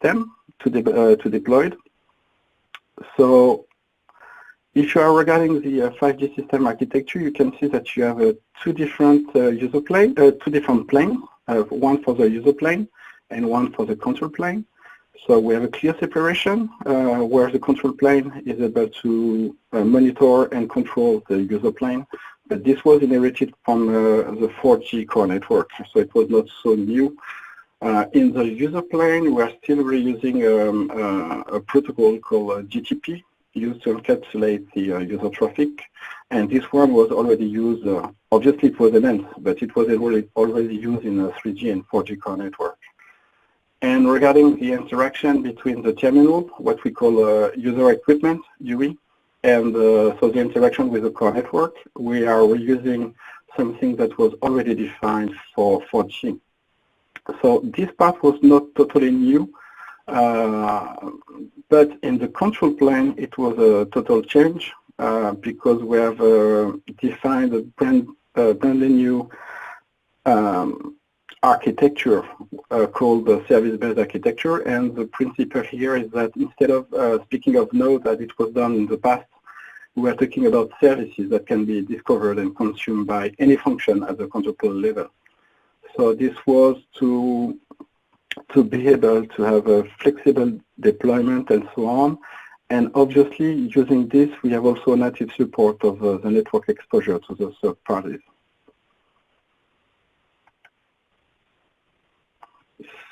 system to deploy. So if you are regarding the 5G system architecture, you can see that you have two different planes, one for the user plane and one for the control plane. So we have a clear separation where the control plane is able to monitor and control the user plane. But this was inherited from the 4G core network, so it was not so new. In the user plane, we are still reusing a protocol called GTP, used to encapsulate the user traffic. And this one was already used, obviously it was enhanced, but it was already used in a 3G and 4G core network. And regarding the interaction between the terminal, what we call user equipment, UE, and so the interaction with the core network, we are reusing something that was already defined for 4G. So this part was not totally new, but in the control plane it was a total change because we have defined a brand new architecture called the service-based architecture, and the principle here is that instead of speaking of nodes as it was done in the past, we are talking about services that can be discovered and consumed by any function at the control level. So this was to be able to have a flexible deployment and so on. And obviously, using this, we have also native support of the network exposure to the third parties.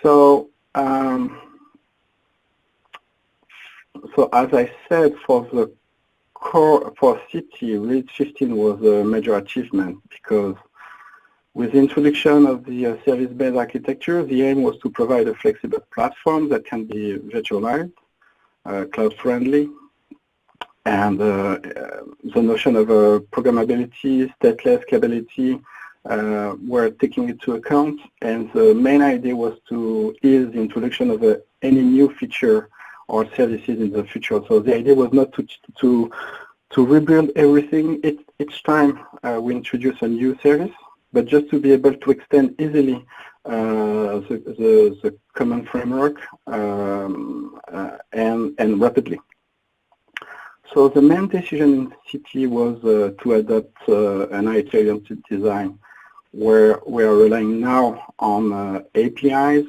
So, so as I said, for the core, for CT, Release 15 was a major achievement because with the introduction of the service-based architecture, the aim was to provide a flexible platform that can be virtualized, cloud-friendly, and the notion of programmability, stateless scalability, were taking into account, and the main idea was to ease the introduction of any new feature or services in the future. So the idea was not to rebuild everything each time we introduce a new service, but just to be able to extend easily the common framework and rapidly. So the main decision in CT was to adopt an IT-oriented design where we are relying now on APIs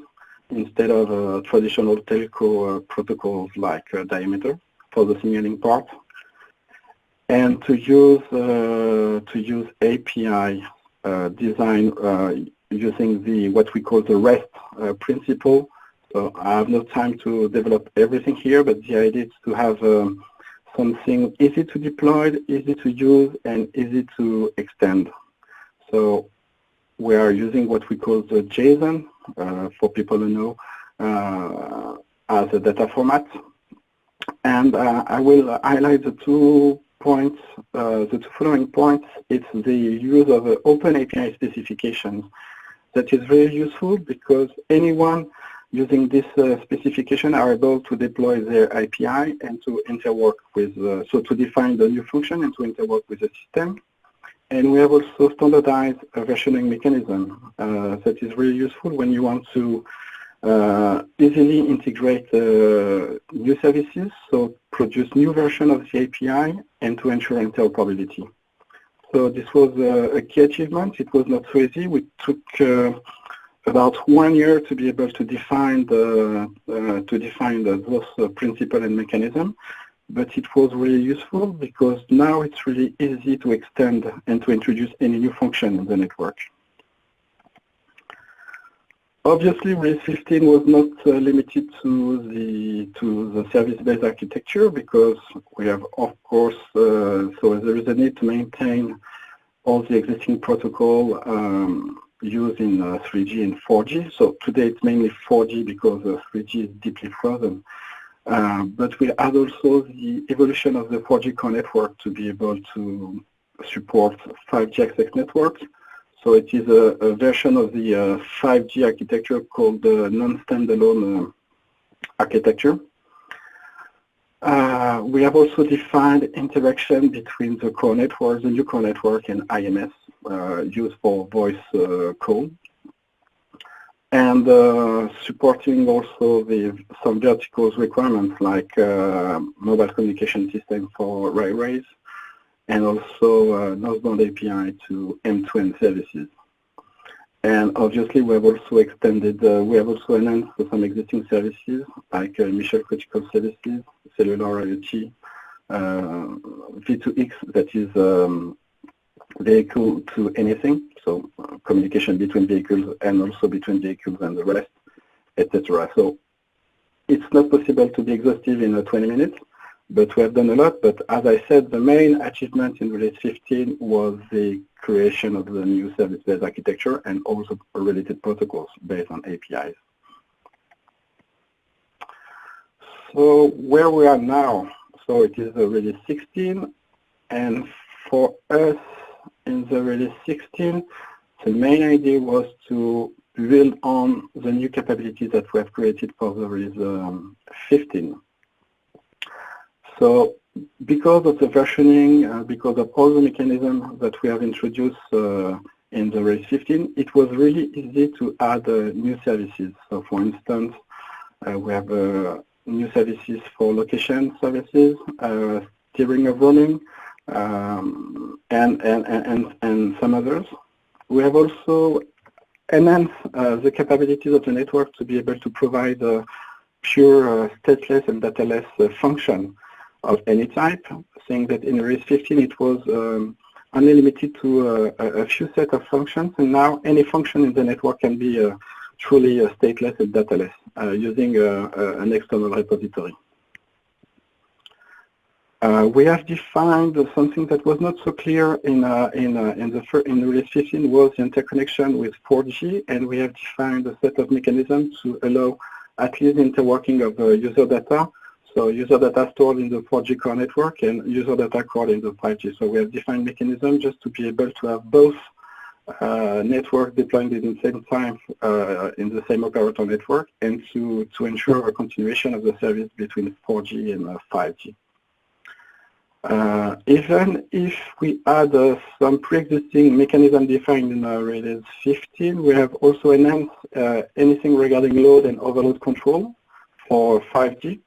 instead of traditional telco protocols like diameter for the signaling part, and to use API design using what we call the REST principle. So I have no time to develop everything here, but the idea is to have something easy to deploy, easy to use, and easy to extend. So we are using what we call the JSON, for people who know, as a data format. And I will highlight the two points, the two following points. It's the use of open API specifications that is very useful because anyone using this specification are able to deploy their API and to interwork with, so to define the new function and to interwork with the system. And we have also standardized a versioning mechanism that is really useful when you want to easily integrate new services, so produce new version of the API and to ensure interoperability. So this was a key achievement. It was not so easy. We took about 1 year to be able to define those principle and mechanism, but it was really useful because now it's really easy to extend and to introduce any new function in the network. Obviously, Release 15 was not limited to the service-based architecture because we have, of course, so there is a need to maintain all the existing protocol used in 3G and 4G. So today it's mainly 4G because 3G is deeply frozen. But we add also the evolution of the 4G core network to be able to support 5G access networks. So it is a version of the 5G architecture called the non-standalone architecture. We have also defined interaction between the core network, the new core network, and IMS used for voice call. and supporting also some verticals requirements like mobile communication system for railways, and also northbound API to end-to-end services. And obviously, we have also extended, we have also enhanced some existing services like mission critical services, cellular IoT, V2X, that is vehicle to anything, so communication between vehicles and also between vehicles and the rest, etc. So it's not possible to be exhaustive in 20 minutes, but we have done a lot. But as I said, the main achievement in release 15 was the creation of the new service-based architecture and also related protocols based on APIs. So where we are now, so it is release 16, and for us in the release 16, the main idea was to build on the new capabilities that we have created for the release 15. So because of the versioning, because of all the mechanisms that we have introduced in the release 15, it was really easy to add new services. So for instance, we have new services for location services, steering of roaming, and some others. We have also enhanced the capabilities of the network to be able to provide pure stateless and dataless function of any type, saying that in release 15 it was only limited to a few set of functions, and now any function in the network can be truly stateless and dataless using an external repository. We have defined something that was not so clear in release 15 was the interconnection with 4G, and we have defined a set of mechanisms to allow at least interworking of user data. So user data stored in the 4G core network and user data stored in the 5G. So we have defined mechanisms just to be able to have both network deploying at the same time in the same operator network, and to ensure a continuation of the service between 4G and 5G. Even if we add some pre-existing mechanism defined in release 15, we have also enhanced anything regarding load and overload control for 5G.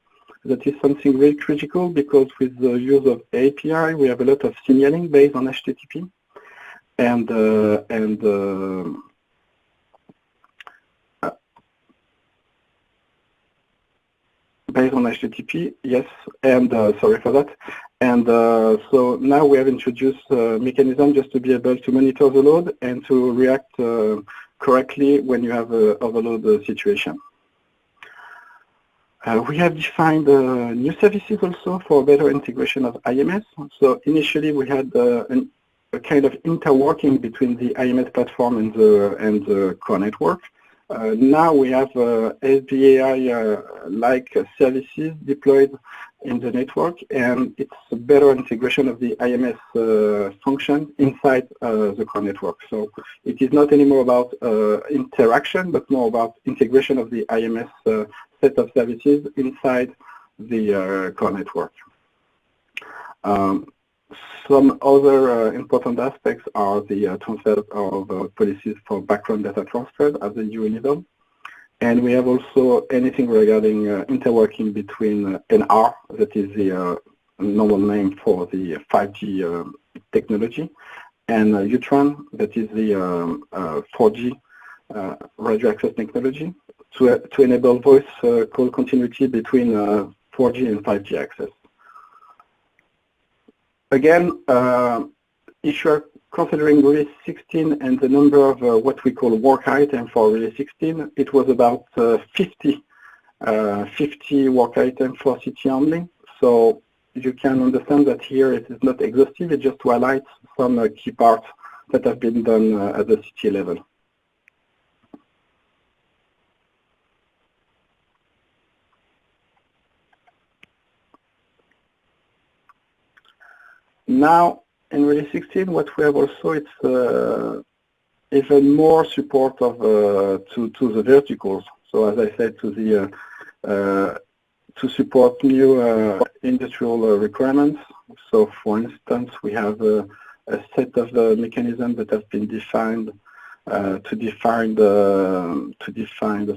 That is something very critical because with the use of API, we have a lot of signaling based on HTTP, and based on HTTP, yes, and sorry for that. And so now we have introduced a mechanism just to be able to monitor the load and to react correctly when you have an overload situation. We have defined new services also for better integration of IMS. So initially we had a kind of interworking between the IMS platform and the core network. Now we have SBAI-like services deployed in the network, and it's a better integration of the IMS function inside the core network. So it is not anymore about interaction, but more about integration of the IMS set of services inside the core network. Some other important aspects are the transfer of policies for background data transfer at the UE level. And we have also anything regarding interworking between NR, that is the normal name for the 5G technology, and UTRAN, that is the 4G radio access technology, to enable voice call continuity between 4G and 5G access. Again, if you are considering release 16 and the number of what we call work items for release 16, it was about 50 work items for CT handling. So you can understand that here it is not exhaustive, it's just to highlight some key parts that have been done at the CT level. Now, in release 16, what we have also, it's even more support of to the verticals. So as I said, to the to support new industrial requirements. So for instance, we have a set of mechanisms that have been defined to define the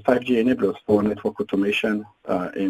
5G enablers for network automation in